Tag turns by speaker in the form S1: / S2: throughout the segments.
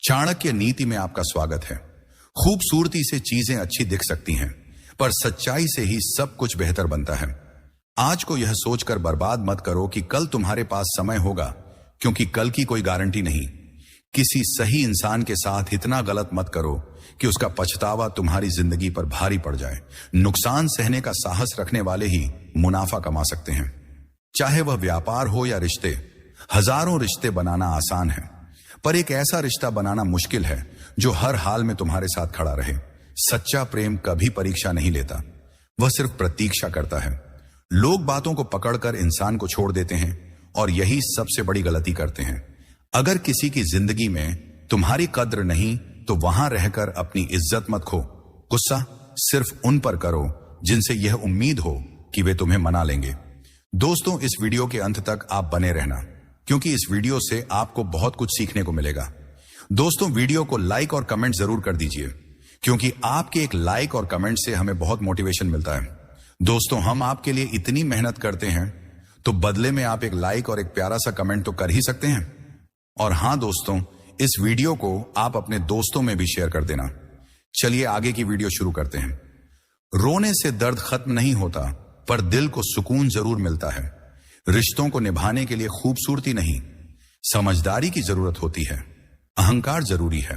S1: चाणक्य नीति में आपका स्वागत है। खूबसूरती से चीजें अच्छी दिख सकती हैं, पर सच्चाई से ही सब कुछ बेहतर बनता है। आज को यह सोचकर बर्बाद मत करो कि कल तुम्हारे पास समय होगा, क्योंकि कल की कोई गारंटी नहीं। किसी सही इंसान के साथ इतना गलत मत करो कि उसका पछतावा तुम्हारी जिंदगी पर भारी पड़ जाए। नुकसान सहने का साहस रखने वाले ही मुनाफा कमा सकते हैं। चाहे वह व्यापार हो या रिश्ते, हजारों रिश्ते बनाना आसान है, पर एक ऐसा रिश्ता बनाना मुश्किल है जो हर हाल में तुम्हारे साथ खड़ा रहे। सच्चा प्रेम कभी परीक्षा नहीं लेता, वह सिर्फ प्रतीक्षा करता है। लोग बातों को पकड़कर इंसान को छोड़ देते हैं और यही सबसे बड़ी गलती करते हैं। अगर किसी की जिंदगी में तुम्हारी कद्र नहीं तो वहां रहकर अपनी इज्जत मत खो। गुस्सा सिर्फ उन पर करो जिनसे यह उम्मीद हो कि वे तुम्हें मना लेंगे। दोस्तों, इस वीडियो के अंत तक आप बने रहना, क्योंकि इस वीडियो से आपको बहुत कुछ सीखने को मिलेगा। दोस्तों, वीडियो को लाइक और कमेंट जरूर कर दीजिए, क्योंकि आपके एक लाइक और कमेंट से हमें बहुत मोटिवेशन मिलता है। दोस्तों, हम आपके लिए इतनी मेहनत करते हैं, तो बदले में आप एक लाइक और एक प्यारा सा कमेंट तो कर ही सकते हैं। और हां दोस्तों, इस वीडियो को आप अपने दोस्तों में भी शेयर कर देना। चलिए आगे की वीडियो शुरू करते हैं। रोने से दर्द खत्म नहीं होता, पर दिल को सुकून जरूर मिलता है। रिश्तों को निभाने के लिए खूबसूरती नहीं, समझदारी की जरूरत होती है। अहंकार जरूरी है,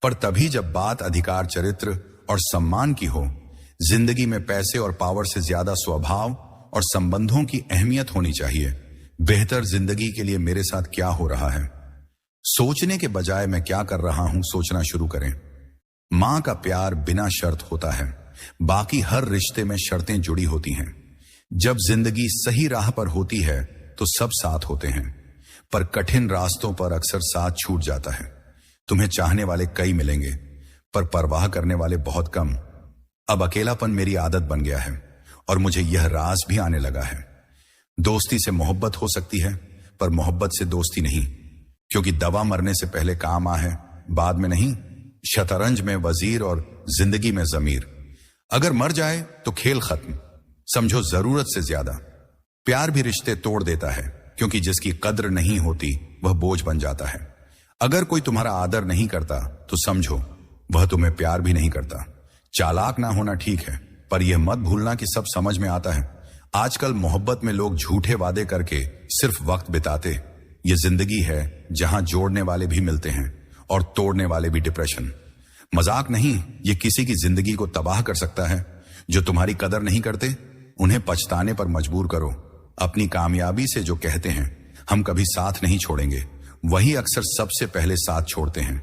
S1: पर तभी जब बात अधिकार, चरित्र और सम्मान की हो। जिंदगी में पैसे और पावर से ज्यादा स्वभाव और संबंधों की अहमियत होनी चाहिए। बेहतर जिंदगी के लिए मेरे साथ क्या हो रहा है, सोचने के बजाय मैं क्या कर रहा हूं सोचना शुरू करें। मां का प्यार बिना शर्त होता है, बाकी हर रिश्ते में शर्तें जुड़ी होती हैं। जब जिंदगी सही राह पर होती है तो सब साथ होते हैं, पर कठिन रास्तों पर अक्सर साथ छूट जाता है। तुम्हें चाहने वाले कई मिलेंगे, पर परवाह करने वाले बहुत कम। अब अकेलापन मेरी आदत बन गया है और मुझे यह राज भी आने लगा है। दोस्ती से मोहब्बत हो सकती है, पर मोहब्बत से दोस्ती नहीं, क्योंकि दवा मरने से पहले काम आ है, बाद में नहीं। शतरंज में वजीर और जिंदगी में जमीर। अगर मर जाए तो खेल खत्म, समझो जरूरत से ज्यादा। प्यार भी रिश्ते तोड़ देता है, क्योंकि जिसकी कद्र नहीं होती वह बोझ बन जाता है। अगर कोई तुम्हारा आदर नहीं करता तो समझो वह तुम्हें प्यार भी नहीं करता। चालाक ना होना ठीक है, पर यह मत भूलना कि सब समझ में आता है। आजकल मोहब्बत में लोग झूठे वादे करके सिर्फ वक्त बिताते। ये जिंदगी है जहां जोड़ने वाले भी मिलते हैं और तोड़ने वाले भी। डिप्रेशन मजाक नहीं, ये किसी की जिंदगी को तबाह कर सकता है। जो तुम्हारी कदर नहीं करते उन्हें पछताने पर मजबूर करो। अपनी कामयाबी से जो कहते हैं हम कभी साथ नहीं छोड़ेंगे, वही अक्सर सबसे पहले साथ छोड़ते हैं।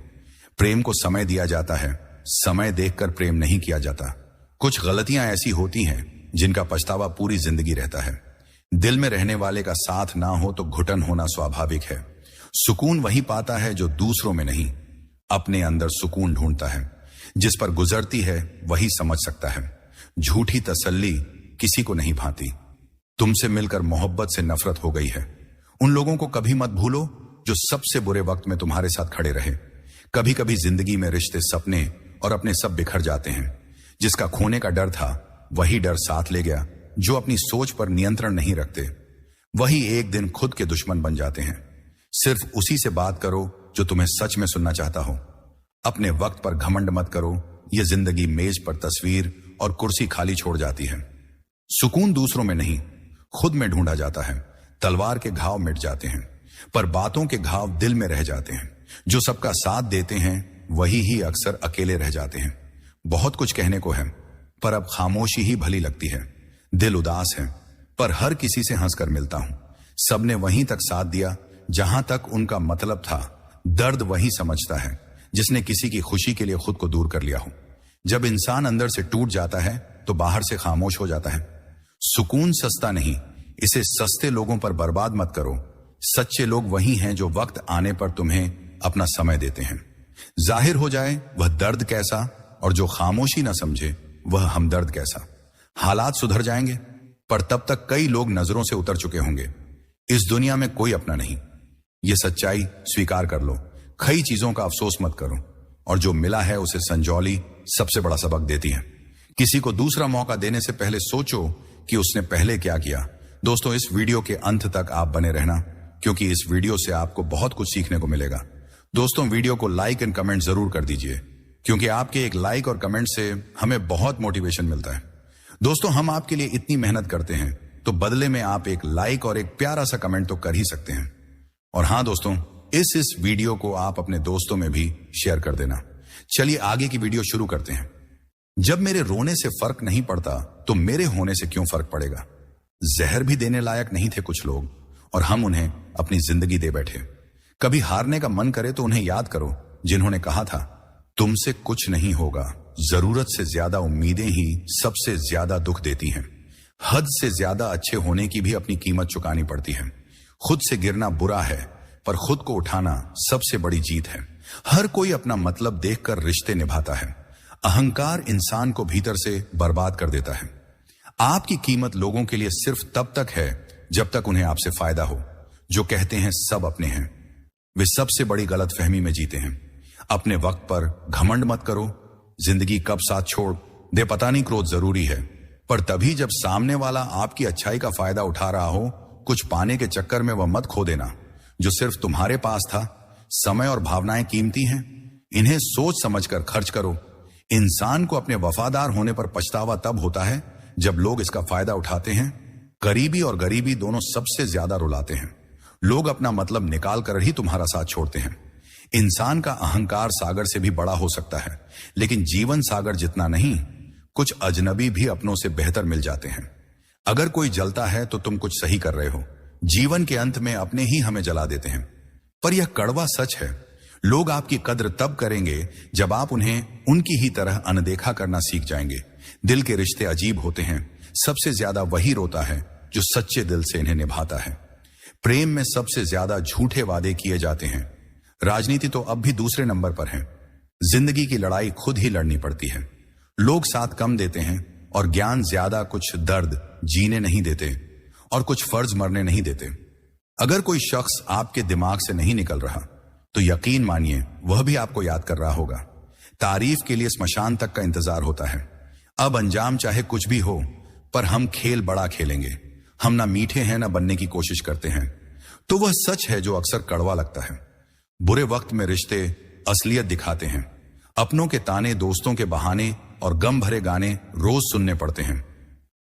S1: प्रेम को समय दिया जाता है, समय देखकर प्रेम नहीं किया जाता। कुछ गलतियां ऐसी होती हैं जिनका पछतावा पूरी जिंदगी रहता है। दिल में रहने वाले का साथ ना हो तो घुटन होना स्वाभाविक है। सुकून वही पाता है जो दूसरों में नहीं, अपने अंदर सुकून ढूंढता है। जिस पर गुजरती है वही समझ सकता है। झूठी तसल्ली किसी को नहीं भाती। तुमसे मिलकर मोहब्बत से नफरत हो गई है। उन लोगों को कभी मत भूलो जो सबसे बुरे वक्त में तुम्हारे साथ खड़े रहे। कभी कभी जिंदगी में रिश्ते, सपने और अपने सब बिखर जाते हैं। जिसका खोने का डर था वही डर साथ ले गया। जो अपनी सोच पर नियंत्रण नहीं रखते वही एक दिन खुद के दुश्मन बन जाते हैं। सिर्फ उसी से बात करो जो तुम्हें सच में सुनना चाहता हो। अपने वक्त पर घमंड मत करो, यह जिंदगी मेज पर तस्वीर और कुर्सी खाली छोड़ जाती है। सुकून दूसरों में नहीं, खुद में ढूंढा जाता है। तलवार के घाव मिट जाते हैं, पर बातों के घाव दिल में रह जाते हैं। जो सबका साथ देते हैं वही ही अक्सर अकेले रह जाते हैं। बहुत कुछ कहने को है, पर अब खामोशी ही भली लगती है। दिल उदास है, पर हर किसी से हंसकर मिलता हूं। सबने वहीं तक साथ दिया जहां तक उनका मतलब था। दर्द वही समझता है जिसने किसी की खुशी के लिए खुद को दूर कर लिया हो। जब इंसान अंदर से टूट जाता है तो बाहर से खामोश हो जाता है। सुकून सस्ता नहीं, इसे सस्ते लोगों पर बर्बाद मत करो। सच्चे लोग वही हैं जो वक्त आने पर तुम्हें अपना समय देते हैं। जाहिर हो जाए वह दर्द कैसा, और जो खामोशी ना समझे वह हमदर्द कैसा। हालात सुधर जाएंगे, पर तब तक कई लोग नजरों से उतर चुके होंगे। इस दुनिया में कोई अपना नहीं, यह सच्चाई स्वीकार कर लो। कई चीजों का अफसोस मत करो, और जो मिला है उसे संजौली सबसे बड़ा सबक देती है। किसी को दूसरा मौका देने से पहले सोचो कि उसने पहले क्या किया। दोस्तों, इस वीडियो के अंत तक आप बने रहना, क्योंकि इस वीडियो से आपको बहुत कुछ सीखने को मिलेगा। दोस्तों, वीडियो को लाइक एंड कमेंट जरूर कर दीजिए, क्योंकि आपके एक लाइक और कमेंट से हमें बहुत मोटिवेशन मिलता है। दोस्तों, हम आपके लिए इतनी मेहनत करते हैं, तो बदले में आप एक लाइक और एक प्यारा सा कमेंट तो कर ही सकते हैं। और हाँ दोस्तों, इस वीडियो को आप अपने दोस्तों में भी शेयर कर देना। चलिए आगे की वीडियो शुरू करते हैं। जब मेरे रोने से फर्क नहीं पड़ता, तो मेरे होने से क्यों फर्क पड़ेगा। जहर भी देने लायक नहीं थे कुछ लोग, और हम उन्हें अपनी जिंदगी दे बैठे। कभी हारने का मन करे तो उन्हें याद करो, जिन्होंने कहा था तुमसे कुछ नहीं होगा। जरूरत से ज्यादा उम्मीदें ही सबसे ज्यादा दुख देती हैं। हद से ज्यादा अच्छे होने की भी अपनी कीमत चुकानी पड़ती है। खुद से गिरना बुरा है, पर खुद को उठाना सबसे बड़ी जीत है। हर कोई अपना मतलब देखकर रिश्ते निभाता है। अहंकार इंसान को भीतर से बर्बाद कर देता है। आपकी कीमत लोगों के लिए सिर्फ तब तक है जब तक उन्हें आपसे फायदा हो। जो कहते हैं सब अपने हैं, वे सबसे बड़ी गलतफहमी में जीते हैं। अपने वक्त पर घमंड मत करो। जिंदगी कब साथ छोड़ दे पता नहीं, क्रोध जरूरी है, पर तभी जब सामने वाला आपकी अच्छाई का फायदा उठा रहा हो। कुछ पाने के चक्कर में वह मत खो देना जो सिर्फ तुम्हारे पास था। समय और भावनाएं कीमती हैं, इन्हें सोच समझकर खर्च करो। इंसान को अपने वफादार होने पर पछतावा तब होता है जब लोग इसका फायदा उठाते हैं। करीबी और गरीबी दोनों सबसे ज्यादा रुलाते हैं। लोग अपना मतलब निकाल कर ही तुम्हारा साथ छोड़ते हैं। इंसान का अहंकार सागर से भी बड़ा हो सकता है, लेकिन जीवन सागर जितना नहीं। कुछ अजनबी भी अपनों से बेहतर मिल जाते हैं। अगर कोई जलता है तो तुम कुछ सही कर रहे हो। जीवन के अंत में अपने ही हमें जला देते हैं, पर यह कड़वा सच है। लोग आपकी कद्र तब करेंगे जब आप उन्हें उनकी ही तरह अनदेखा करना सीख जाएंगे। दिल के रिश्ते अजीब होते हैं। सबसे ज्यादा वही रोता है जो सच्चे दिल से इन्हें निभाता है। प्रेम में सबसे ज्यादा झूठे वादे किए जाते हैं। राजनीति तो अब भी दूसरे नंबर पर है। जिंदगी की लड़ाई खुद ही लड़नी पड़ती है। लोग साथ कम देते हैं और ज्ञान ज्यादा। कुछ दर्द जीने नहीं देते और कुछ फर्ज मरने नहीं देते। अगर कोई शख्स आपके दिमाग से नहीं निकल रहा, तो यकीन मानिए वह भी आपको याद कर रहा होगा। तारीफ के लिए स्मशान तक का इंतजार होता है। अब अंजाम चाहे कुछ भी हो, पर हम खेल बड़ा खेलेंगे। हम ना मीठे हैं ना बनने की कोशिश करते हैं। तो वह सच है जो अक्सर कड़वा लगता है। बुरे वक्त में रिश्ते असलियत दिखाते हैं। अपनों के ताने, दोस्तों के बहाने और गम भरे गाने रोज सुनने पड़ते हैं।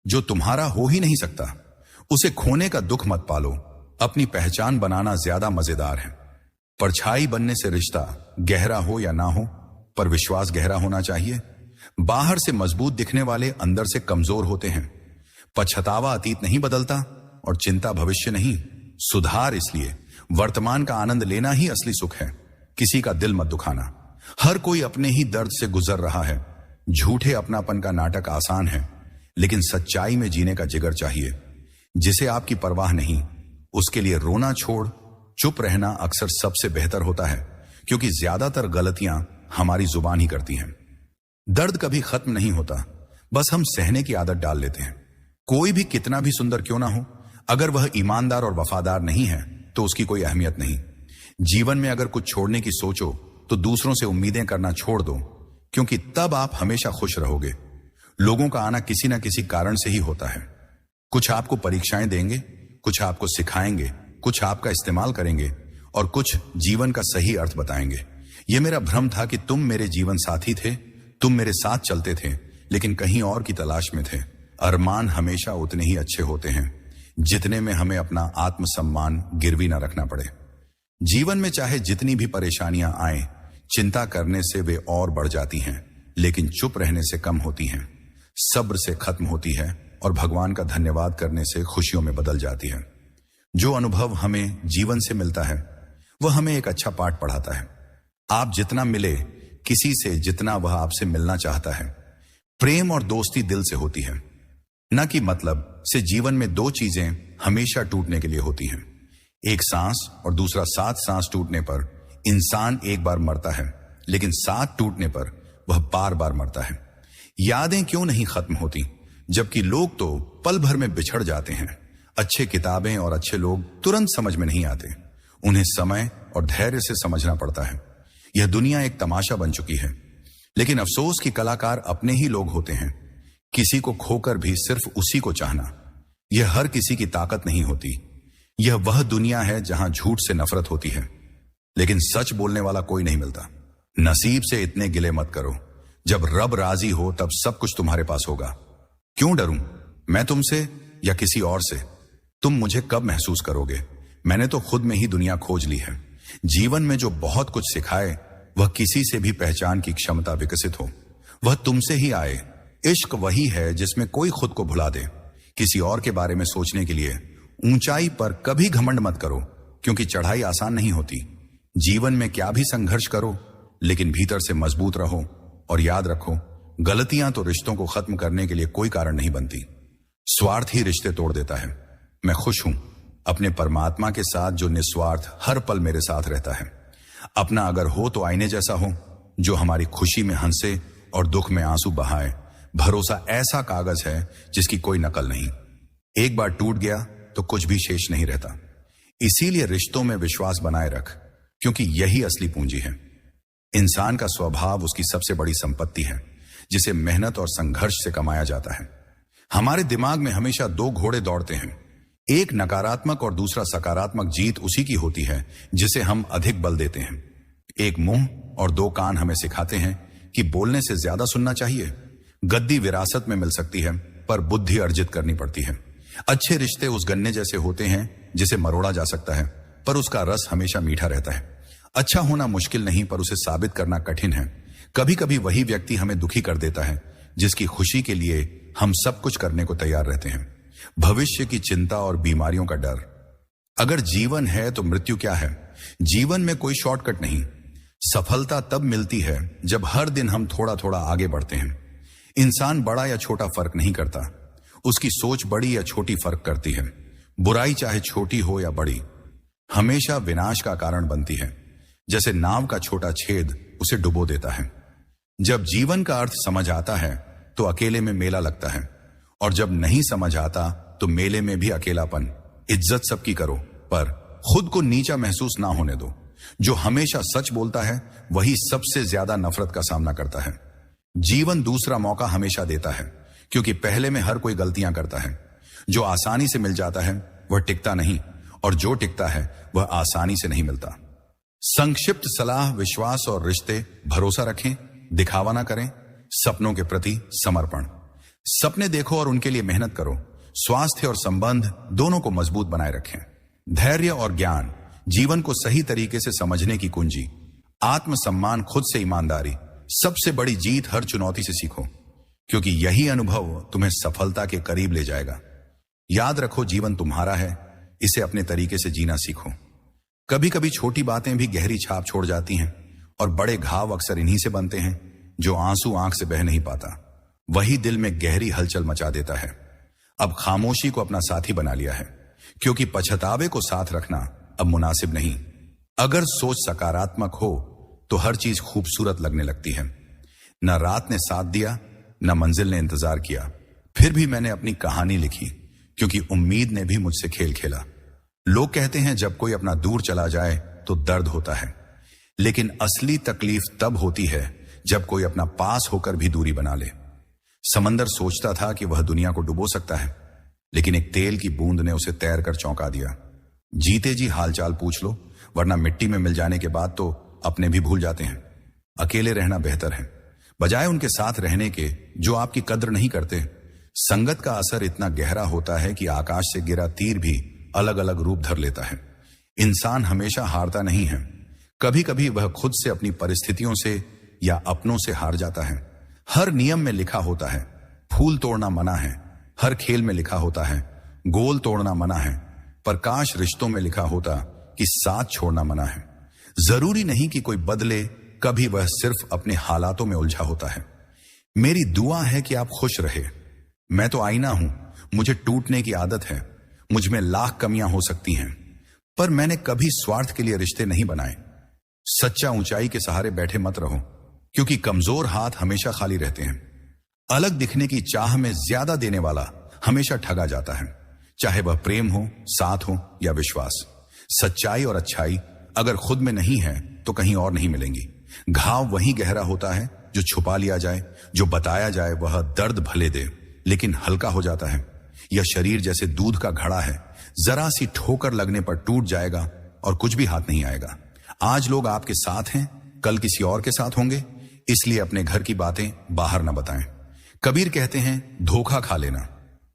S1: जो तुम्हारा हो ही नहीं सकता, उसे खोने का दुख मत पालो। अपनी पहचान बनाना ज्यादा मजेदार है। परछाई बनने से रिश्ता गहरा हो या ना हो, पर विश्वास गहरा होना चाहिए। बाहर से मजबूत दिखने वाले अंदर से कमजोर होते हैं। पछतावा अतीत नहीं बदलता और चिंता भविष्य नहीं। सुधार इसलिए वर्तमान का आनंद लेना ही असली सुख है। किसी का दिल मत दुखाना। हर कोई अपने ही दर्द से गुजर रहा है। झूठे अपनापन का नाटक आसान है, लेकिन सच्चाई में जीने का जिगर चाहिए। जिसे आपकी परवाह नहीं, उसके लिए रोना छोड़ चुप रहना अक्सर सबसे बेहतर होता है, क्योंकि ज्यादातर गलतियां हमारी जुबान ही करती हैं। दर्द कभी खत्म नहीं होता, बस हम सहने की आदत डाल लेते हैं। कोई भी कितना भी सुंदर क्यों ना हो, अगर वह ईमानदार और वफादार नहीं है तो उसकी कोई अहमियत नहीं। जीवन में अगर कुछ छोड़ने की सोचो तो दूसरों से उम्मीदें करना छोड़ दो, क्योंकि तब आप हमेशा खुश रहोगे। लोगों का आना किसी न किसी कारण से ही होता है। कुछ आपको परीक्षाएं देंगे, कुछ आपको सिखाएंगे, कुछ आपका इस्तेमाल करेंगे और कुछ जीवन का सही अर्थ बताएंगे। यह मेरा भ्रम था कि तुम मेरे जीवन साथी थे, तुम मेरे साथ चलते थे, लेकिन कहीं और की तलाश में थे। अरमान हमेशा उतने ही अच्छे होते हैं जितने में हमें अपना आत्मसम्मान गिरवी न रखना पड़े। जीवन में चाहे जितनी भी परेशानियां आए, चिंता करने से वे और बढ़ जाती हैं, लेकिन चुप रहने से कम होती हैं। सब्र से खत्म होती है और भगवान का धन्यवाद करने से खुशियों में बदल जाती है। जो अनुभव हमें जीवन से मिलता है, वह हमें एक अच्छा पाठ पढ़ाता है। आप जितना मिले किसी से, जितना वह आपसे मिलना चाहता है। प्रेम और दोस्ती दिल से होती है, न कि मतलब से। जीवन में दो चीजें हमेशा टूटने के लिए होती हैं, एक सांस और दूसरा सात सांस टूटने पर इंसान एक बार मरता है, लेकिन सात टूटने पर वह बार बार मरता है। यादें क्यों नहीं खत्म होती, जबकि लोग तो पल भर में बिछड़ जाते हैं। अच्छे किताबें और अच्छे लोग तुरंत समझ में नहीं आते, उन्हें समय और धैर्य से समझना पड़ता है। यह दुनिया एक तमाशा बन चुकी है, लेकिन अफसोस कि कलाकार अपने ही लोग होते हैं। किसी को खोकर भी सिर्फ उसी को चाहना, यह हर किसी की ताकत नहीं होती। यह वह दुनिया है जहां झूठ से नफरत होती है। लेकिन सच बोलने वाला कोई नहीं मिलता। नसीब से इतने गिले मत करो, जब रब राजी हो तब सब कुछ तुम्हारे पास होगा। क्यों डरूं मैं तुमसे या किसी और से? तुम मुझे कब महसूस करोगे? मैंने तो खुद में ही दुनिया खोज ली है। जीवन में जो बहुत कुछ सिखाए वह किसी से भी पहचान की क्षमता विकसित हो, वह तुमसे ही आए। इश्क वही है जिसमें कोई खुद को भुला दे। किसी और के बारे में सोचने के लिए ऊंचाई पर कभी घमंड मत करो, क्योंकि चढ़ाई आसान नहीं होती। जीवन में क्या भी संघर्ष करो, लेकिन भीतर से मजबूत रहो। और याद रखो, गलतियां तो रिश्तों को खत्म करने के लिए कोई कारण नहीं बनती। स्वार्थ ही रिश्ते तोड़ देता है। मैं खुश हूं अपने परमात्मा के साथ जो निस्वार्थ हर पल मेरे साथ रहता है। अपना अगर हो तो आईने जैसा हो, जो हमारी खुशी में हंसे और दुख में आंसू बहाए। भरोसा ऐसा कागज है जिसकी कोई नकल नहीं। एक बार टूट गया तो कुछ भी शेष नहीं रहता। इसीलिए रिश्तों में विश्वास बनाए रख, क्योंकि यही असली पूंजी है। इंसान का स्वभाव उसकी सबसे बड़ी संपत्ति है, जिसे मेहनत और संघर्ष से कमाया जाता है। हमारे दिमाग में हमेशा दो घोड़े दौड़ते हैं, एक नकारात्मक और दूसरा सकारात्मक। जीत उसी की होती है जिसे हम अधिक बल देते हैं। एक मुंह और दो कान हमें सिखाते हैं कि बोलने से ज्यादा सुनना चाहिए। गद्दी विरासत में मिल सकती है, पर बुद्धि अर्जित करनी पड़ती है। अच्छे रिश्ते उस गन्ने जैसे होते हैं जिसे मरोड़ा जा सकता है, पर उसका रस हमेशा मीठा रहता है। अच्छा होना मुश्किल नहीं, पर उसे साबित करना कठिन है। कभी कभी वही व्यक्ति हमें दुखी कर देता है जिसकी खुशी के लिए हम सब कुछ करने को तैयार रहते हैं। भविष्य की चिंता और बीमारियों का डर। अगर जीवन है तो मृत्यु क्या है? जीवन में कोई शॉर्टकट नहीं। सफलता तब मिलती है जब हर दिन हम थोड़ा थोड़ा आगे बढ़ते हैं। इंसान बड़ा या छोटा फर्क नहीं करता, उसकी सोच बड़ी या छोटी फर्क करती है। बुराई चाहे छोटी हो या बड़ी, हमेशा विनाश का कारण बनती है। जैसे नाव का छोटा छेद उसे डुबो देता है। जब जीवन का अर्थ समझ आता है तो अकेले में मेला लगता है, और जब नहीं समझ आता तो मेले में भी अकेलापन। इज्जत सबकी करो, पर खुद को नीचा महसूस ना होने दो। जो हमेशा सच बोलता है वही सबसे ज्यादा नफरत का सामना करता है। जीवन दूसरा मौका हमेशा देता है, क्योंकि पहले में हर कोई गलतियां करता है। जो आसानी से मिल जाता है वह टिकता नहीं, और जो टिकता है वह आसानी से नहीं मिलता। संक्षिप्त सलाह, विश्वास और रिश्ते। भरोसा रखें, दिखावा ना करें। सपनों के प्रति समर्पण। सपने देखो और उनके लिए मेहनत करो। स्वास्थ्य और संबंध दोनों को मजबूत बनाए रखें। धैर्य और ज्ञान जीवन को सही तरीके से समझने की कुंजी। आत्मसम्मान, खुद से ईमानदारी। सबसे बड़ी जीत हर चुनौती से सीखो, क्योंकि यही अनुभव तुम्हें सफलता के करीब ले जाएगा। याद रखो, जीवन तुम्हारा है, इसे अपने तरीके से जीना सीखो। कभी कभी छोटी बातें भी गहरी छाप छोड़ जाती हैं, और बड़े घाव अक्सर इन्हीं से बनते हैं जो आंसू आंख से बह नहीं पाता, वही दिल में गहरी हलचल मचा देता है। अब खामोशी को अपना साथी बना लिया है, क्योंकि पछतावे को साथ रखना अब मुनासिब नहीं। अगर सोच सकारात्मक हो तो हर चीज खूबसूरत लगने लगती है। न रात ने साथ दिया, न मंजिल ने इंतजार किया, फिर भी मैंने अपनी कहानी लिखी, क्योंकि उम्मीद ने भी मुझसे खेल खेला। लोग कहते हैं जब कोई अपना दूर चला जाए तो दर्द होता है, लेकिन असली तकलीफ तब होती है जब कोई अपना पास होकर भी दूरी बना ले। समंदर सोचता था कि वह दुनिया को डुबो सकता है, लेकिन एक तेल की बूंद ने उसे तैर कर चौंका दिया। जीते जी हालचाल पूछ लो, वरना मिट्टी में मिल जाने के बाद तो अपने भी भूल जाते हैं। अकेले रहना बेहतर है, बजाय उनके साथ रहने के जो आपकी कद्र नहीं करते। संगत का असर इतना गहरा होता है कि आकाश से गिरा तीर भी अलग अलग रूप धर लेता है। इंसान हमेशा हारता नहीं है, कभी कभी वह खुद से, अपनी परिस्थितियों से या अपनों से हार जाता है। हर नियम में लिखा होता है फूल तोड़ना मना है, हर खेल में लिखा होता है गोल तोड़ना मना है, पर काश रिश्तों में लिखा होता कि साथ छोड़ना मना है। जरूरी नहीं कि कोई बदले, कभी वह सिर्फ अपने हालातों में उलझा होता है। मेरी दुआ है कि आप खुश रहे। मैं तो आईना हूं, मुझे टूटने की आदत है, मुझ में लाख कमियां हो सकती हैं, पर मैंने कभी स्वार्थ के लिए रिश्ते नहीं बनाए। सच्चा ऊंचाई के सहारे बैठे मत रहो, क्योंकि कमजोर हाथ हमेशा खाली रहते हैं। अलग दिखने की चाह में ज्यादा देने वाला हमेशा ठगा जाता है, चाहे वह प्रेम हो, साथ हो या विश्वास। सच्चाई और अच्छाई अगर खुद में नहीं है तो कहीं और नहीं मिलेंगी। घाव वही गहरा होता है जो छुपा लिया जाए, जो बताया जाए वह दर्द भले दे लेकिन हल्का हो जाता है। यह शरीर जैसे दूध का घड़ा है, जरा सी ठोकर लगने पर टूट जाएगा और कुछ भी हाथ नहीं आएगा। आज लोग आपके साथ हैं, कल किसी और के साथ होंगे, इसलिए अपने घर की बातें बाहर न बताएं। कबीर कहते हैं धोखा खा लेना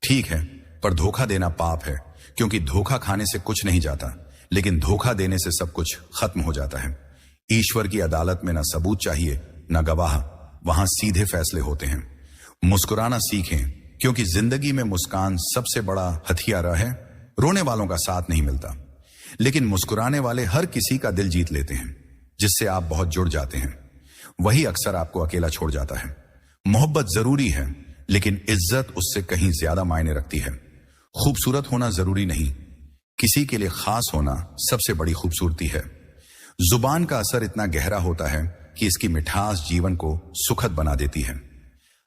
S1: ठीक है, पर धोखा देना पाप है, क्योंकि धोखा खाने से कुछ नहीं जाता, लेकिन धोखा देने से सब कुछ खत्म हो जाता है। ईश्वर की अदालत में न सबूत चाहिए न गवाह, वहां सीधे फैसले होते हैं। मुस्कुराना सीखें, क्योंकि जिंदगी में मुस्कान सबसे बड़ा हथियार है। रोने वालों का साथ नहीं मिलता, लेकिन मुस्कुराने वाले हर किसी का दिल जीत लेते हैं, जिससे आप बहुत जुड़ जाते हैं। वही अक्सर आपको अकेला छोड़ जाता है। मोहब्बत जरूरी है, लेकिन इज्जत उससे कहीं ज्यादा मायने रखती है। खूबसूरत होना जरूरी नहीं, किसी के लिए खास होना सबसे बड़ी खूबसूरती है। जुबान का असर इतना गहरा होता है कि इसकी मिठास जीवन को सुखद बना देती है।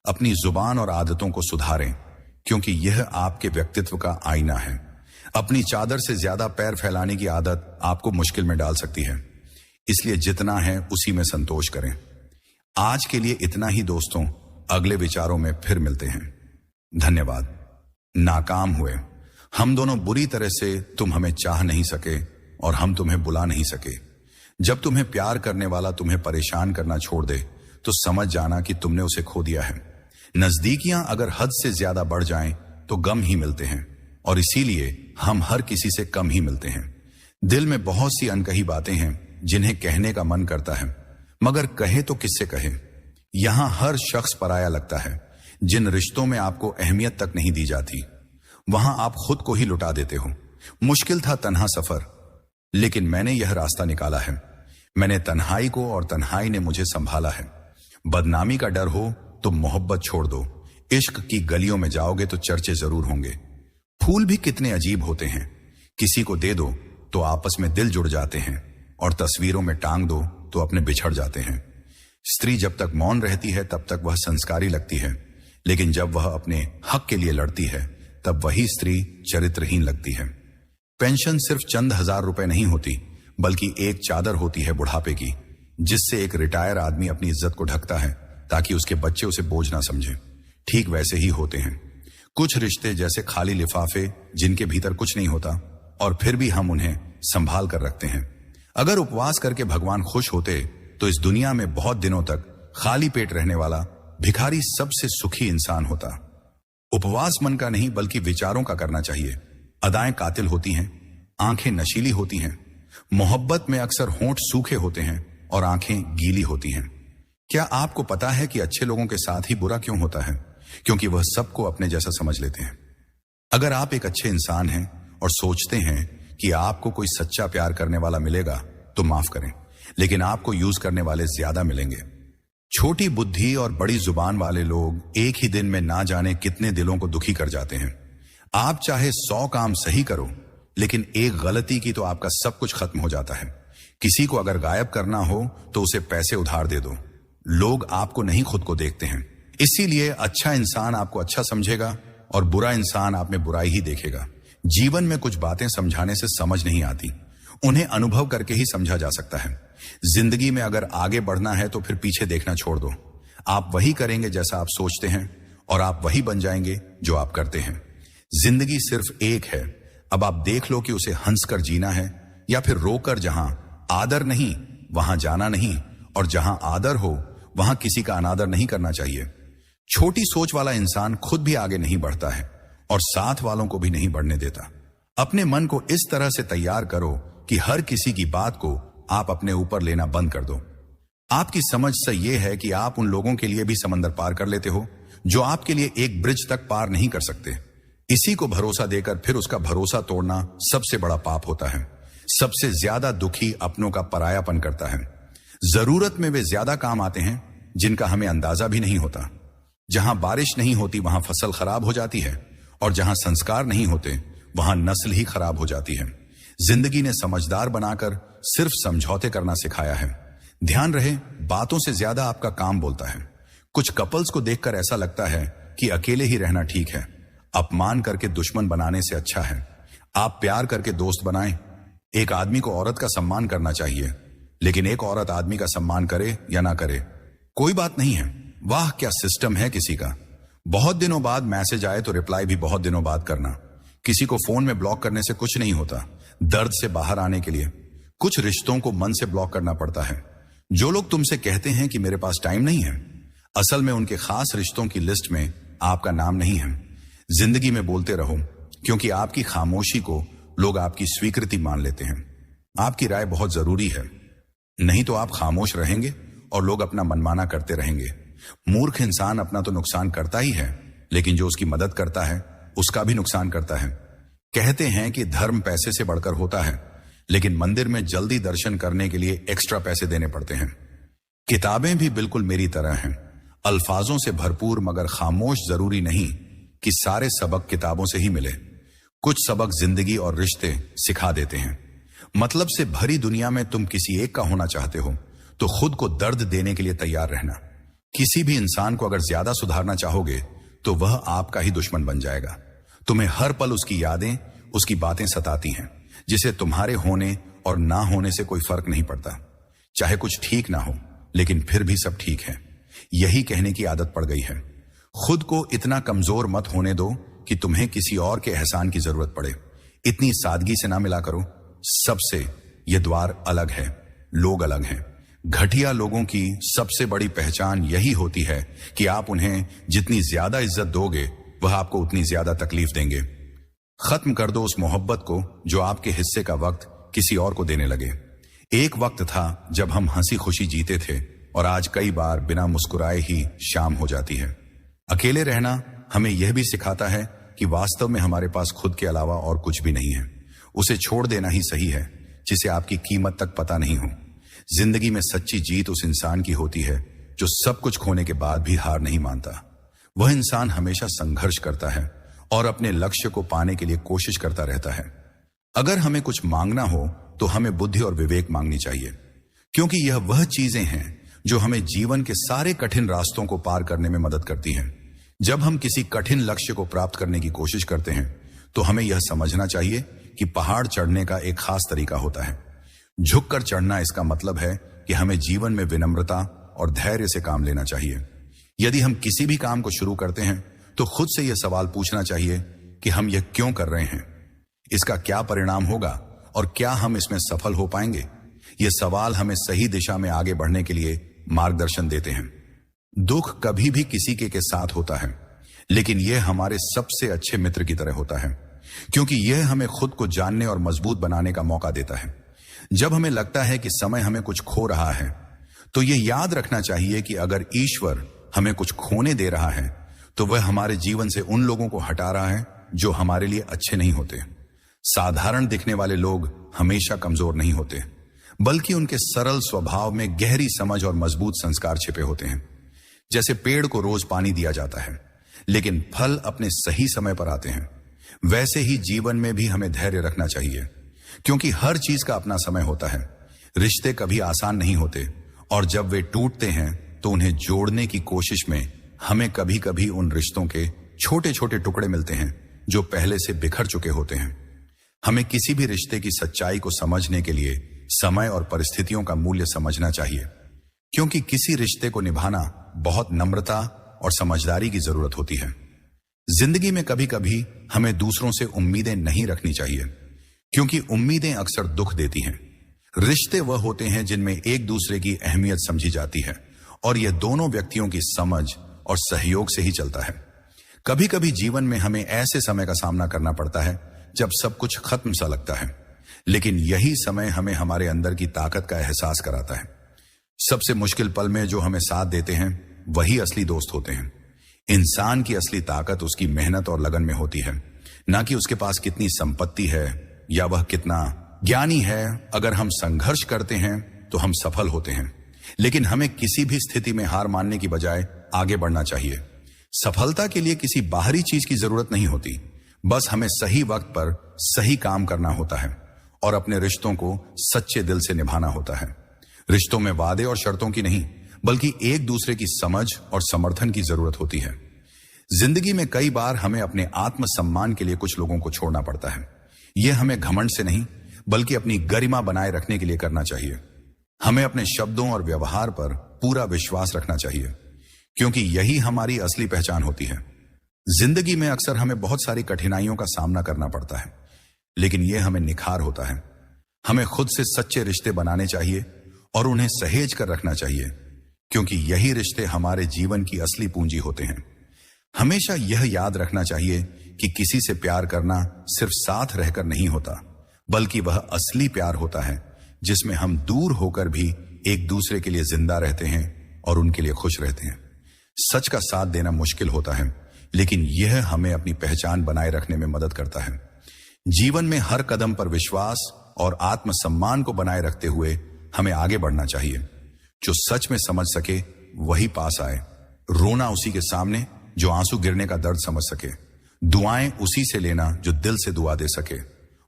S1: अपनी जुबान और आदतों को सुधारें, क्योंकि यह आपके व्यक्तित्व का आईना है। अपनी चादर से ज्यादा पैर फैलाने की आदत आपको मुश्किल में डाल सकती है, इसलिए जितना है उसी में संतोष करें। आज के लिए इतना ही दोस्तों, अगले विचारों में फिर मिलते हैं। धन्यवाद। नाकाम हुए हम दोनों बुरी तरह से, तुम हमें चाह नहीं सके और हम तुम्हें बुला नहीं सके। जब तुम्हें प्यार करने वाला तुम्हें परेशान करना छोड़ दे, तो समझ जाना कि तुमने उसे खो दिया है। नजदीकियां अगर हद से ज्यादा बढ़ जाएं, तो गम ही मिलते हैं, और इसीलिए हम हर किसी से कम ही मिलते हैं। दिल में बहुत सी अनकही बातें हैं जिन्हें कहने का मन करता है, मगर कहे तो किससे कहे। यहां हर शख्स पराया लगता है। जिन रिश्तों में आपको अहमियत तक नहीं दी जाती, वहां आप खुद को ही लुटा देते हो। मुश्किल था तन्हा सफर, लेकिन मैंने यह रास्ता निकाला है। मैंने तन्हाई को और तन्हाई ने मुझे संभाला है। बदनामी का डर हो तो मोहब्बत छोड़ दो। इश्क की गलियों में जाओगे तो चर्चे जरूर होंगे। फूल भी कितने अजीब होते हैं, किसी को दे दो तो आपस में दिल जुड़ जाते हैं, और तस्वीरों में टांग दो तो अपने बिछड़ जाते हैं। स्त्री जब तक मौन रहती है तब तक वह संस्कारी लगती है, लेकिन जब वह अपने हक के लिए लड़ती है तब वही स्त्री चरित्रहीन लगती है। पेंशन सिर्फ चंद हजार रुपए नहीं होती, बल्कि एक चादर होती है बुढ़ापे की, जिससे एक रिटायर आदमी अपनी इज्जत को ढकता है ताकि उसके बच्चे उसे बोझ ना समझे। ठीक वैसे ही होते हैं कुछ रिश्ते, जैसे खाली लिफाफे जिनके भीतर कुछ नहीं होता, और फिर भी हम उन्हें संभाल कर रखते हैं। अगर उपवास करके भगवान खुश होते तो इस दुनिया में बहुत दिनों तक खाली पेट रहने वाला भिखारी सबसे सुखी इंसान होता। उपवास मन का नहीं बल्कि विचारों का करना चाहिए। अदाएं कातिल होती हैं, आंखें नशीली होती हैं। मोहब्बत में अक्सर होंठ सूखे होते हैं और आंखें गीली होती हैं। क्या आपको पता है कि अच्छे लोगों के साथ ही बुरा क्यों होता है? क्योंकि वह सबको अपने जैसा समझ लेते हैं। अगर आप एक अच्छे इंसान हैं और सोचते हैं कि आपको कोई सच्चा प्यार करने वाला मिलेगा, तो माफ करें, लेकिन आपको यूज करने वाले ज्यादा मिलेंगे। छोटी बुद्धि और बड़ी जुबान वाले लोग एक ही दिन में ना जाने कितने दिलों को दुखी कर जाते हैं। आप चाहे 100 काम सही करो, लेकिन एक गलती की तो आपका सब कुछ खत्म हो जाता है। किसी को अगर गायब करना हो तो उसे पैसे उधार दे दो। लोग आपको नहीं खुद को देखते हैं, इसीलिए अच्छा इंसान आपको अच्छा समझेगा और बुरा इंसान आप में बुराई ही देखेगा। जीवन में कुछ बातें समझाने से समझ नहीं आती, उन्हें अनुभव करके ही समझा जा सकता है। जिंदगी में अगर आगे बढ़ना है तो फिर पीछे देखना छोड़ दो। आप वही करेंगे जैसा आप सोचते हैं, और आप वही बन जाएंगे जो आप करते हैं। जिंदगी सिर्फ एक है, अब आप देख लो कि उसे हंसकर जीना है या फिर रोकर। जहां आदर नहीं वहां जाना नहीं, और जहां आदर हो वहां किसी का अनादर नहीं करना चाहिए। छोटी सोच वाला इंसान खुद भी आगे नहीं बढ़ता है और साथ वालों को भी नहीं बढ़ने देता। अपने मन को इस तरह से तैयार करो कि हर किसी की बात को आप अपने ऊपर लेना बंद कर दो। आपकी समझ से यह है कि आप उन लोगों के लिए भी समंदर पार कर लेते हो जो आपके लिए एक ब्रिज तक पार नहीं कर सकते। इसी को भरोसा देकर फिर उसका भरोसा तोड़ना सबसे बड़ा पाप होता है। सबसे ज्यादा दुखी अपनों का परायापन करता है। जरूरत में वे ज्यादा काम आते हैं जिनका हमें अंदाजा भी नहीं होता। जहां बारिश नहीं होती वहां फसल खराब हो जाती है, और जहां संस्कार नहीं होते वहां नस्ल ही खराब हो जाती है। जिंदगी ने समझदार बनाकर सिर्फ समझौते करना सिखाया है। ध्यान रहे, बातों से ज्यादा आपका काम बोलता है। कुछ कपल्स को देखकर ऐसा लगता है कि अकेले ही रहना ठीक है। अपमान करके दुश्मन बनाने से अच्छा है आप प्यार करके दोस्त बनाएं। एक आदमी को औरत का सम्मान करना चाहिए, लेकिन एक औरत आदमी का सम्मान करे या ना करे कोई बात नहीं है। वाह क्या सिस्टम है किसी का। बहुत दिनों बाद मैसेज आए तो रिप्लाई भी बहुत दिनों बाद करना। किसी को फोन में ब्लॉक करने से कुछ नहीं होता। दर्द से बाहर आने के लिए कुछ रिश्तों को मन से ब्लॉक करना पड़ता है। जो लोग तुमसे कहते हैं कि मेरे पास टाइम नहीं है, असल में उनके खास रिश्तों की लिस्ट में आपका नाम नहीं है। जिंदगी में बोलते रहो, क्योंकि आपकी खामोशी को लोग आपकी स्वीकृति मान लेते हैं। आपकी राय बहुत जरूरी है, नहीं तो आप खामोश रहेंगे और लोग अपना मनमाना करते रहेंगे। मूर्ख इंसान अपना तो नुकसान करता ही है, लेकिन जो उसकी मदद करता है उसका भी नुकसान करता है। कहते हैं कि धर्म पैसे से बढ़कर होता है, लेकिन मंदिर में जल्दी दर्शन करने के लिए एक्स्ट्रा पैसे देने पड़ते हैं। किताबें भी बिल्कुल मेरी तरह हैं, अल्फाजों से भरपूर, मगर खामोश जरूरी नहीं कि सारे सबक किताबों से ही मिले। कुछ सबक जिंदगी और रिश्ते सिखा देते हैं। मतलब से भरी दुनिया में तुम किसी एक का होना चाहते हो तो खुद को दर्द देने के लिए तैयार रहना। किसी भी इंसान को अगर ज्यादा सुधारना चाहोगे तो वह आपका ही दुश्मन बन जाएगा। तुम्हें हर पल उसकी यादें, उसकी बातें सताती हैं, जिसे तुम्हारे होने और ना होने से कोई फर्क नहीं पड़ता। चाहे कुछ ठीक ना हो, लेकिन फिर भी सब ठीक है, यही कहने की आदत पड़ गई है। खुद को इतना कमजोर मत होने दो कि तुम्हें किसी और के एहसान की जरूरत पड़े। इतनी सादगी से ना मिला करो। सबसे ये द्वार अलग है, लोग अलग हैं। घटिया लोगों की सबसे बड़ी पहचान यही होती है कि आप उन्हें जितनी ज्यादा इज्जत दोगे, वह आपको उतनी ज्यादा तकलीफ देंगे। खत्म कर दो उस मोहब्बत को जो आपके हिस्से का वक्त किसी और को देने लगे। एक वक्त था जब हम हंसी खुशी जीते थे, और आज कई बार बिना मुस्कुराए ही शाम हो जाती है। अकेले रहना हमें यह भी सिखाता है कि वास्तव में हमारे पास खुद के अलावा और कुछ भी नहीं है। उसे छोड़ देना ही सही है जिसे आपकी कीमत तक पता नहीं हो। जिंदगी में सच्ची जीत उस इंसान की होती है जो सब कुछ खोने के बाद भी हार नहीं मानता। वह इंसान हमेशा संघर्ष करता है और अपने लक्ष्य को पाने के लिए कोशिश करता रहता है। अगर हमें कुछ मांगना हो तो हमें बुद्धि और विवेक मांगनी चाहिए, क्योंकि यह वह चीजें हैं जो हमें जीवन के सारे कठिन रास्तों को पार करने में मदद करती हैं। जब हम किसी कठिन लक्ष्य को प्राप्त करने की कोशिश करते हैं तो हमें यह समझना चाहिए कि पहाड़ चढ़ने का एक खास तरीका होता है। झुककर चढ़ना इसका मतलब है कि हमें जीवन में विनम्रता और धैर्य से काम लेना चाहिए। यदि हम किसी भी काम को शुरू करते हैं तो खुद से यह सवाल पूछना चाहिए कि हम यह क्यों कर रहे हैं, इसका क्या परिणाम होगा और क्या हम इसमें सफल हो पाएंगे। यह सवाल हमें सही दिशा में आगे बढ़ने के लिए मार्गदर्शन देते हैं। दुख कभी भी किसी के साथ होता है, लेकिन यह हमारे सबसे अच्छे मित्र की तरह होता है, क्योंकि यह हमें खुद को जानने और मजबूत बनाने का मौका देता है। जब हमें लगता है कि समय हमें कुछ खो रहा है, तो यह याद रखना चाहिए कि अगर ईश्वर हमें कुछ खोने दे रहा है तो वह हमारे जीवन से उन लोगों को हटा रहा है जो हमारे लिए अच्छे नहीं होते। साधारण दिखने वाले लोग हमेशा कमजोर नहीं होते, बल्कि उनके सरल स्वभाव में गहरी समझ और मजबूत संस्कार छिपे होते हैं। जैसे पेड़ को रोज पानी दिया जाता है, लेकिन फल अपने सही समय पर आते हैं, वैसे ही जीवन में भी हमें धैर्य रखना चाहिए, क्योंकि हर चीज का अपना समय होता है। रिश्ते कभी आसान नहीं होते, और जब वे टूटते हैं तो उन्हें जोड़ने की कोशिश में हमें कभी कभी उन रिश्तों के छोटे छोटे टुकड़े मिलते हैं जो पहले से बिखर चुके होते हैं। हमें किसी भी रिश्ते की सच्चाई को समझने के लिए समय और परिस्थितियों का मूल्य समझना चाहिए, क्योंकि किसी रिश्ते को निभाना बहुत नम्रता और समझदारी की जरूरत होती है। जिंदगी में कभी कभी हमें दूसरों से उम्मीदें नहीं रखनी चाहिए, क्योंकि उम्मीदें अक्सर दुख देती हैं। रिश्ते वह होते हैं जिनमें एक दूसरे की अहमियत समझी जाती है, और यह दोनों व्यक्तियों की समझ और सहयोग से ही चलता है। कभी कभी जीवन में हमें ऐसे समय का सामना करना पड़ता है जब सब कुछ खत्म सा लगता है, लेकिन यही समय हमें हमारे अंदर की ताकत का एहसास कराता है। सबसे मुश्किल पल में जो हमें साथ देते हैं वही असली दोस्त होते हैं। इंसान की असली ताकत उसकी मेहनत और लगन में होती है, ना कि उसके पास कितनी संपत्ति है या वह कितना ज्ञानी है। अगर हम संघर्ष करते हैं तो हम सफल होते हैं, लेकिन हमें किसी भी स्थिति में हार मानने की बजाय आगे बढ़ना चाहिए। सफलता के लिए किसी बाहरी चीज की जरूरत नहीं होती, बस हमें सही वक्त पर सही काम करना होता है और अपने रिश्तों को सच्चे दिल से निभाना होता है। रिश्तों में वादे और शर्तों की नहीं, बल्कि एक दूसरे की समझ और समर्थन की जरूरत होती है। जिंदगी में कई बार हमें अपने आत्मसम्मान के लिए कुछ लोगों को छोड़ना पड़ता है। यह हमें घमंड से नहीं, बल्कि अपनी गरिमा बनाए रखने के लिए करना चाहिए। हमें अपने शब्दों और व्यवहार पर पूरा विश्वास रखना चाहिए, क्योंकि यही हमारी असली पहचान होती है। जिंदगी में अक्सर हमें बहुत सारी कठिनाइयों का सामना करना पड़ता है, लेकिन यह हमें निखार होता है। हमें खुद से सच्चे रिश्ते बनाने चाहिए और उन्हें सहेज कर रखना चाहिए, क्योंकि यही रिश्ते हमारे जीवन की असली पूंजी होते हैं। हमेशा यह याद रखना चाहिए कि किसी से प्यार करना सिर्फ साथ रहकर नहीं होता, बल्कि वह असली प्यार होता है जिसमें हम दूर होकर भी एक दूसरे के लिए जिंदा रहते हैं और उनके लिए खुश रहते हैं। सच का साथ देना मुश्किल होता है, लेकिन यह हमें अपनी पहचान बनाए रखने में मदद करता है। जीवन में हर कदम पर विश्वास और आत्मसम्मान को बनाए रखते हुए हमें आगे बढ़ना चाहिए। जो सच में समझ सके वही पास आए। रोना उसी के सामने जो आंसू गिरने का दर्द समझ सके। दुआएं उसी से लेना जो दिल से दुआ दे सके,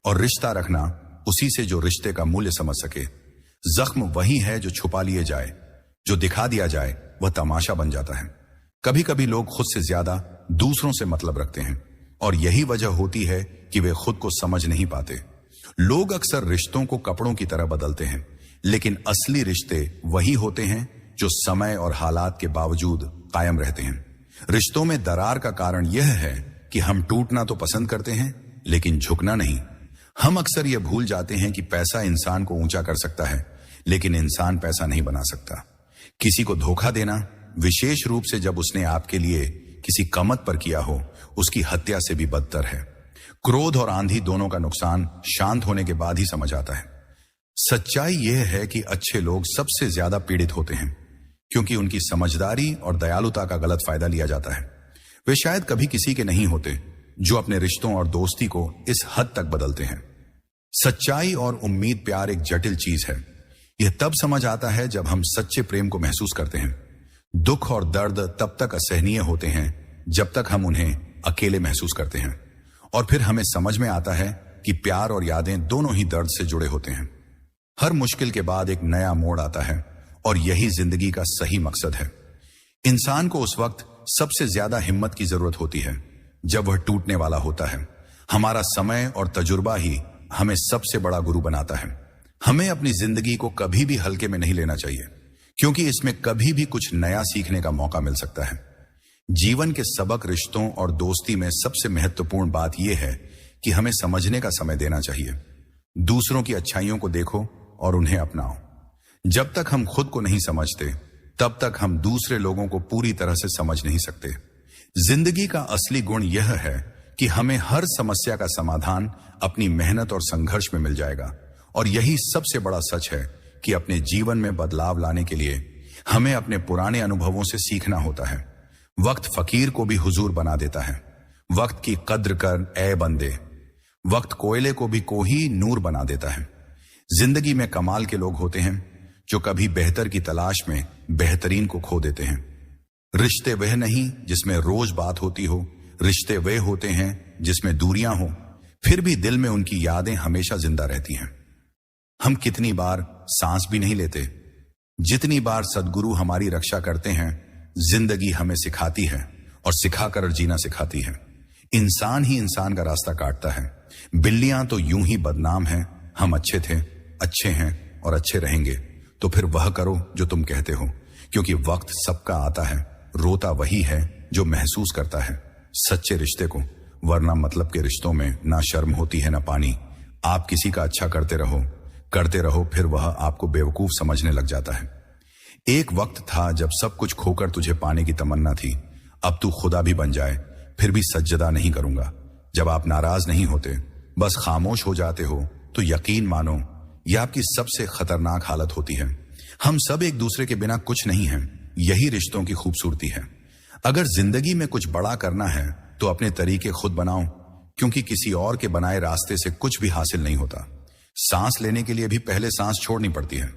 S1: और रिश्ता रखना उसी से जो रिश्ते का मूल्य समझ सके। जख्म वही है जो छुपा लिए जाए, जो दिखा दिया जाए वह तमाशा बन जाता है। कभी कभी लोग खुद से ज्यादा दूसरों से मतलब रखते हैं, और यही वजह होती है कि वे खुद को समझ नहीं पाते। लोग अक्सर रिश्तों को कपड़ों की तरह बदलते हैं, लेकिन असली रिश्ते वही होते हैं जो समय और हालात के बावजूद कायम रहते हैं। रिश्तों में दरार का कारण यह है कि हम टूटना तो पसंद करते हैं, लेकिन झुकना नहीं। हम अक्सर यह भूल जाते हैं कि पैसा इंसान को ऊंचा कर सकता है, लेकिन इंसान पैसा नहीं बना सकता। किसी को धोखा देना, विशेष रूप से जब उसने आपके लिए किसी कमत पर किया हो, उसकी हत्या से भी बदतर है। क्रोध और आंधी दोनों का नुकसान शांत होने के बाद ही समझ आता है। सच्चाई यह है कि अच्छे लोग सबसे ज्यादा पीड़ित होते हैं, क्योंकि उनकी समझदारी और दयालुता का गलत फायदा लिया जाता है। वे शायद कभी किसी के नहीं होते जो अपने रिश्तों और दोस्ती को इस हद तक बदलते हैं। सच्चाई और उम्मीद प्यार एक जटिल चीज है। यह तब समझ आता है जब हम सच्चे प्रेम को महसूस करते हैं। दुख और दर्द तब तक असहनीय होते हैं जब तक हम उन्हें अकेले महसूस करते हैं, और फिर हमें समझ में आता है कि प्यार और यादें दोनों ही दर्द से जुड़े होते हैं। हर मुश्किल के बाद एक नया मोड़ आता है, और यही जिंदगी का सही मकसद है। इंसान को उस वक्त सबसे ज्यादा हिम्मत की जरूरत होती है जब वह टूटने वाला होता है। हमारा समय और तजुर्बा ही हमें सबसे बड़ा गुरु बनाता है। हमें अपनी जिंदगी को कभी भी हल्के में नहीं लेना चाहिए, क्योंकि इसमें कभी भी कुछ नया सीखने का मौका मिल सकता है। जीवन के सबक, रिश्तों और दोस्ती में सबसे महत्वपूर्ण बात यह है कि हमें समझने का समय देना चाहिए। दूसरों की अच्छाइयों को देखो और उन्हें अपनाओ। जब तक हम खुद को नहीं समझते, तब तक हम दूसरे लोगों को पूरी तरह से समझ नहीं सकते। जिंदगी का असली गुण यह है कि हमें हर समस्या का समाधान अपनी मेहनत और संघर्ष में मिल जाएगा, और यही सबसे बड़ा सच है कि अपने जीवन में बदलाव लाने के लिए हमें अपने पुराने अनुभवों से सीखना होता है। वक्त फकीर को भी हुजूर बना देता है। वक्त की कद्र कर ए बंदे। वक्त कोयले को भी कोही नूर बना देता है। जिंदगी में कमाल के लोग होते हैं जो कभी बेहतर की तलाश में बेहतरीन को खो देते हैं। रिश्ते वह नहीं जिसमें रोज बात होती हो, रिश्ते वे होते हैं जिसमें दूरियां हो, फिर भी दिल में उनकी यादें हमेशा जिंदा रहती हैं। हम कितनी बार सांस भी नहीं लेते, जितनी बार सद्गुरु हमारी रक्षा करते हैं। जिंदगी हमें सिखाती है और सिखाकर जीना सिखाती है। इंसान ही इंसान का रास्ता काटता है। बिल्लियां तो यूं ही बदनाम हैं। हम अच्छे थे, अच्छे हैं और अच्छे रहेंगे, तो फिर वह करो जो तुम कहते हो, क्योंकि वक्त सबका आता है। रोता वही है जो महसूस करता है सच्चे रिश्ते को, वरना मतलब के रिश्तों में ना शर्म होती है ना पानी। आप किसी का अच्छा करते रहो, फिर वह आपको बेवकूफ समझने लग जाता है। एक वक्त था जब सब कुछ खोकर तुझे पाने की तमन्ना थी। अब तू खुदा भी बन जाए फिर भी सज्जदा नहीं करूंगा। जब आप नाराज नहीं होते, बस खामोश हो जाते हो, तो यकीन मानो यह आपकी सबसे खतरनाक हालत होती है। हम सब एक दूसरे के बिना कुछ नहीं हैं। यही रिश्तों की खूबसूरती है। अगर जिंदगी में कुछ बड़ा करना है तो अपने तरीके खुद बनाओ, क्योंकि किसी और के बनाए रास्ते से कुछ भी हासिल नहीं होता। सांस लेने के लिए भी पहले सांस छोड़नी पड़ती है।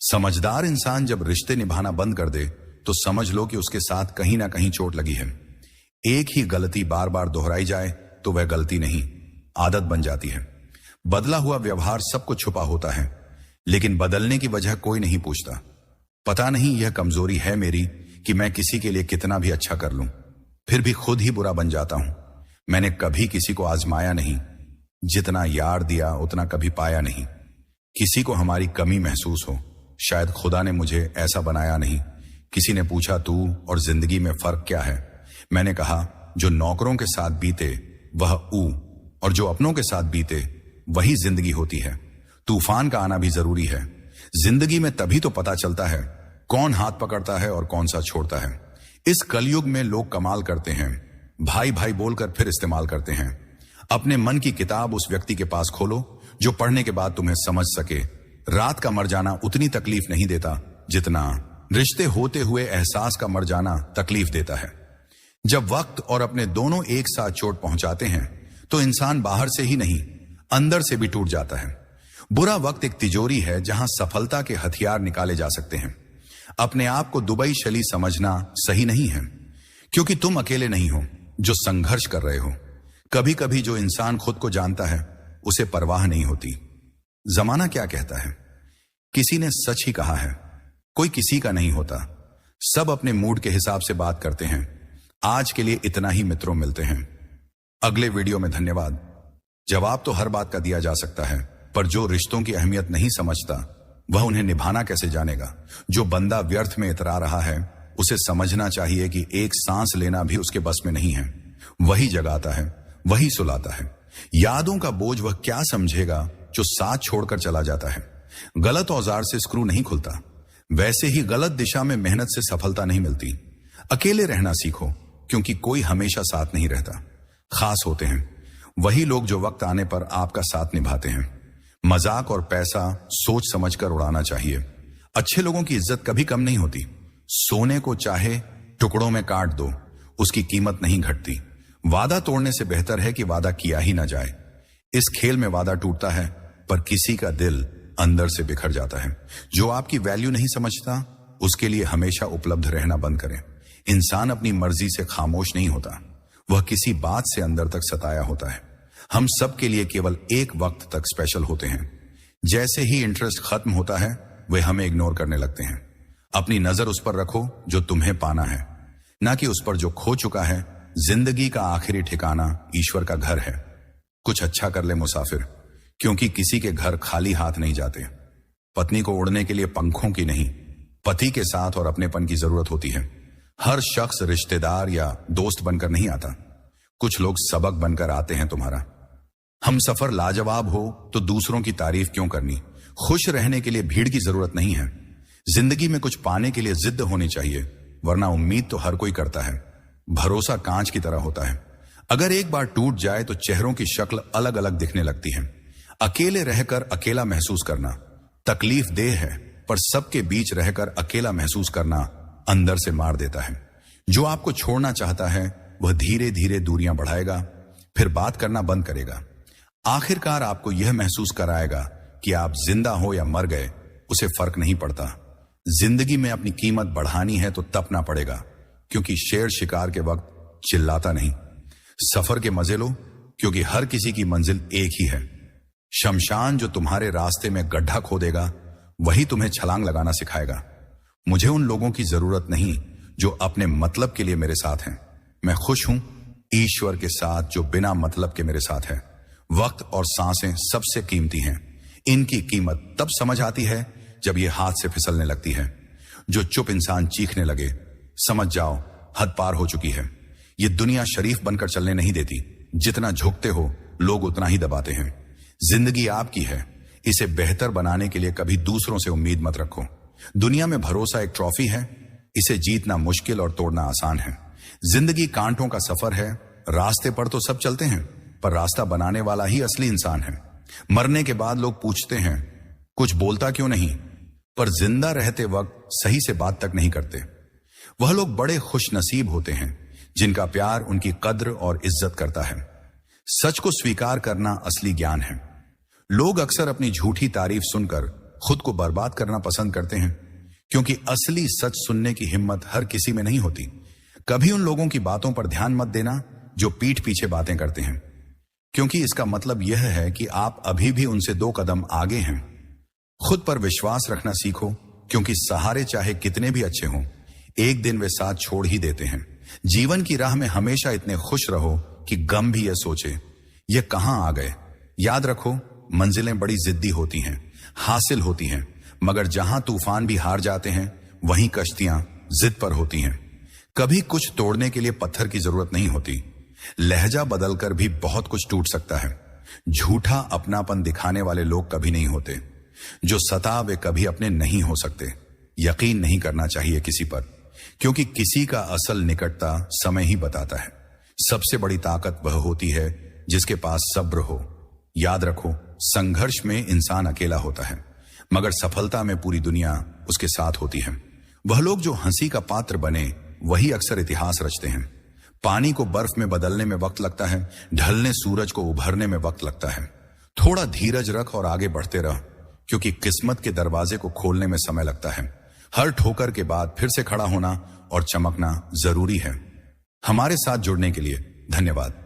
S1: समझदार इंसान जब रिश्ते निभाना बंद कर दे तो समझ लो कि उसके साथ कहीं ना कहीं चोट लगी है। एक ही गलती बार बार दोहराई जाए तो वह गलती नहीं, आदत बन जाती है। बदला हुआ व्यवहार सबको छुपा होता है, लेकिन बदलने की वजह कोई नहीं पूछता। पता नहीं यह कमजोरी है मेरी कि मैं किसी के लिए कितना भी अच्छा कर लूं, फिर भी खुद ही बुरा बन जाता हूं। मैंने कभी किसी को आजमाया नहीं, जितना यार दिया उतना कभी पाया नहीं। किसी को हमारी कमी महसूस हो, शायद खुदा ने मुझे ऐसा बनाया नहीं। किसी ने पूछा तू और जिंदगी में फर्क क्या है? मैंने कहा जो नौकरों के साथ बीते वह ऊ, और जो अपनों के साथ बीते वही जिंदगी होती है। तूफान का आना भी जरूरी है। जिंदगी में तभी तो पता चलता है कौन हाथ पकड़ता है और कौन सा छोड़ता है। इस कलयुग में लोग कमाल करते हैं, भाई भाई बोलकर फिर इस्तेमाल करते हैं। अपने मन की किताब उस व्यक्ति के पास खोलो जो पढ़ने के बाद तुम्हें समझ सके। रात का मर जाना उतनी तकलीफ नहीं देता जितना रिश्ते होते हुए एहसास का मर जाना तकलीफ देता है। जब वक्त और अपने दोनों एक साथ चोट पहुंचाते हैं तो इंसान बाहर से ही नहीं अंदर से भी टूट जाता है। बुरा वक्त एक तिजोरी है जहां सफलता के हथियार निकाले जा सकते हैं। अपने आप को दुबई शली समझना सही नहीं है, क्योंकि तुम अकेले नहीं हो जो संघर्ष कर रहे हो। कभी कभी जो इंसान खुद को जानता है उसे परवाह नहीं होती। जमाना क्या कहता है? किसी ने सच ही कहा है, कोई किसी का नहीं होता। सब अपने मूड के हिसाब से बात करते हैं। आज के लिए इतना ही मित्रों, मिलते हैं अगले वीडियो में। धन्यवाद। जवाब तो हर बात का दिया जा सकता है, पर जो रिश्तों की अहमियत नहीं समझता वह उन्हें निभाना कैसे जानेगा। जो बंदा व्यर्थ में इतरा रहा है उसे समझना चाहिए कि एक सांस लेना भी उसके बस में नहीं है। वही जगाता है, वही सुलाता है। यादों का बोझ वह क्या समझेगा जो साथ छोड़कर चला जाता है। गलत औजार से स्क्रू नहीं खुलता, वैसे ही गलत दिशा में मेहनत से सफलता नहीं मिलती। अकेले रहना सीखो, क्योंकि कोई हमेशा साथ नहीं रहता। खास होते हैं वही लोग जो वक्त आने पर आपका साथ निभाते हैं। मजाक और पैसा सोच समझकर उड़ाना चाहिए। अच्छे लोगों की इज्जत कभी कम नहीं होती। सोने को चाहे टुकड़ों में काट दो, उसकी कीमत नहीं घटती। वादा तोड़ने से बेहतर है कि वादा किया ही ना जाए। इस खेल में वादा टूटता है, पर किसी का दिल अंदर से बिखर जाता है। जो आपकी वैल्यू नहीं समझता उसके लिए हमेशा उपलब्ध रहना बंद करें। इंसान अपनी मर्जी से खामोश नहीं होता, वह किसी बात से अंदर तक सताया होता है। हम सब के लिए केवल एक वक्त तक स्पेशल होते हैं। जैसे ही इंटरेस्ट खत्म होता है वे हमें इग्नोर करने लगते हैं। अपनी नजर उस पर रखो जो तुम्हें पाना है, ना कि उस पर जो खो चुका है। जिंदगी का आखिरी ठिकाना ईश्वर का घर है। कुछ अच्छा कर ले मुसाफिर, क्योंकि किसी के घर खाली हाथ नहीं जाते। पत्नी को उड़ने के लिए पंखों की नहीं, पति के साथ और अपनेपन की जरूरत होती है। हर शख्स रिश्तेदार या दोस्त बनकर नहीं आता, कुछ लोग सबक बनकर आते हैं तुम्हारा। हम सफर लाजवाब हो तो दूसरों की तारीफ क्यों करनी। खुश रहने के लिए भीड़ की जरूरत नहीं है। जिंदगी में कुछ पाने के लिए जिद्द होनी चाहिए, वरना उम्मीद तो हर कोई करता है। भरोसा कांच की तरह होता है, अगर एक बार टूट जाए तो चेहरों की शक्ल अलग अलग दिखने लगती है। अकेले रहकर अकेला महसूस करना तकलीफ देह है, पर सबके बीच रहकर अकेला महसूस करना अंदर से मार देता है। जो आपको छोड़ना चाहता है वह धीरे धीरे दूरियां बढ़ाएगा, फिर बात करना बंद करेगा। आखिरकार आपको यह महसूस कराएगा कि आप जिंदा हो या मर गए, उसे फर्क नहीं पड़ता। जिंदगी में अपनी कीमत बढ़ानी है तो तपना पड़ेगा, क्योंकि शेर शिकार के वक्त चिल्लाता नहीं। सफर के मजे लो, क्योंकि हर किसी की मंजिल एक ही है। शमशान जो तुम्हारे रास्ते में गड्ढा खोदेगा वही तुम्हें छलांग लगाना सिखाएगा। मुझे उन लोगों की जरूरत नहीं जो अपने मतलब के लिए मेरे साथ हैं। मैं खुश हूं ईश्वर के साथ जो बिना मतलब के मेरे साथ है। वक्त और सांसें सबसे कीमती हैं। इनकी कीमत तब समझ आती है जब ये हाथ से फिसलने लगती है। जो चुप इंसान चीखने लगे, समझ जाओ हद पार हो चुकी है। ये दुनिया शरीफ बनकर चलने नहीं देती। जितना झुकते हो लोग उतना ही दबाते हैं। जिंदगी आपकी है, इसे बेहतर बनाने के लिए कभी दूसरों से उम्मीद मत रखो। दुनिया में भरोसा एक ट्रॉफी है, इसे जीतना मुश्किल और तोड़ना आसान है। जिंदगी कांटों का सफर है। रास्ते पर तो सब चलते हैं, पर रास्ता बनाने वाला ही असली इंसान है। मरने के बाद लोग पूछते हैं कुछ बोलता क्यों नहीं, पर जिंदा रहते वक्त सही से बात तक नहीं करते। वह लोग बड़े खुश नसीब होते हैं जिनका प्यार उनकी कद्र और इज्जत करता है। सच को स्वीकार करना असली ज्ञान है। लोग अक्सर अपनी झूठी तारीफ सुनकर खुद को बर्बाद करना पसंद करते हैं, क्योंकि असली सच सुनने की हिम्मत हर किसी में नहीं होती। कभी उन लोगों की बातों पर ध्यान मत देना जो पीठ पीछे बातें करते हैं, क्योंकि इसका मतलब यह है कि आप अभी भी उनसे 2 कदम आगे हैं। खुद पर विश्वास रखना सीखो, क्योंकि सहारे चाहे कितने भी अच्छे हों, एक दिन वे साथ छोड़ ही देते हैं। जीवन की राह में हमेशा इतने खुश रहो कि गम भी यह सोचे ये कहां आ गए। याद रखो, मंजिलें बड़ी जिद्दी होती हैं, हासिल होती हैं, मगर जहां तूफान भी हार जाते हैं वहीं कश्तियां जिद पर होती हैं। कभी कुछ तोड़ने के लिए पत्थर की जरूरत नहीं होती। लहजा बदलकर भी बहुत कुछ टूट सकता है। झूठा अपनापन दिखाने वाले लोग कभी नहीं होते। जो सता वे कभी अपने नहीं हो सकते। यकीन नहीं करना चाहिए किसी पर, क्योंकि किसी का असल निकटता समय ही बताता है। सबसे बड़ी ताकत वह होती है जिसके पास सब्र हो। याद रखो, संघर्ष में इंसान अकेला होता है, मगर सफलता में पूरी दुनिया उसके साथ होती है। वह लोग जो हंसी का पात्र बने वही अक्सर इतिहास रचते हैं। पानी को बर्फ में बदलने में वक्त लगता है, ढलने सूरज को उभरने में वक्त लगता है। थोड़ा धीरज रख और आगे बढ़ते रह, क्योंकि किस्मत के दरवाजे को खोलने में समय लगता है। हर ठोकर के बाद फिर से खड़ा होना और चमकना जरूरी है। हमारे साथ जुड़ने के लिए धन्यवाद।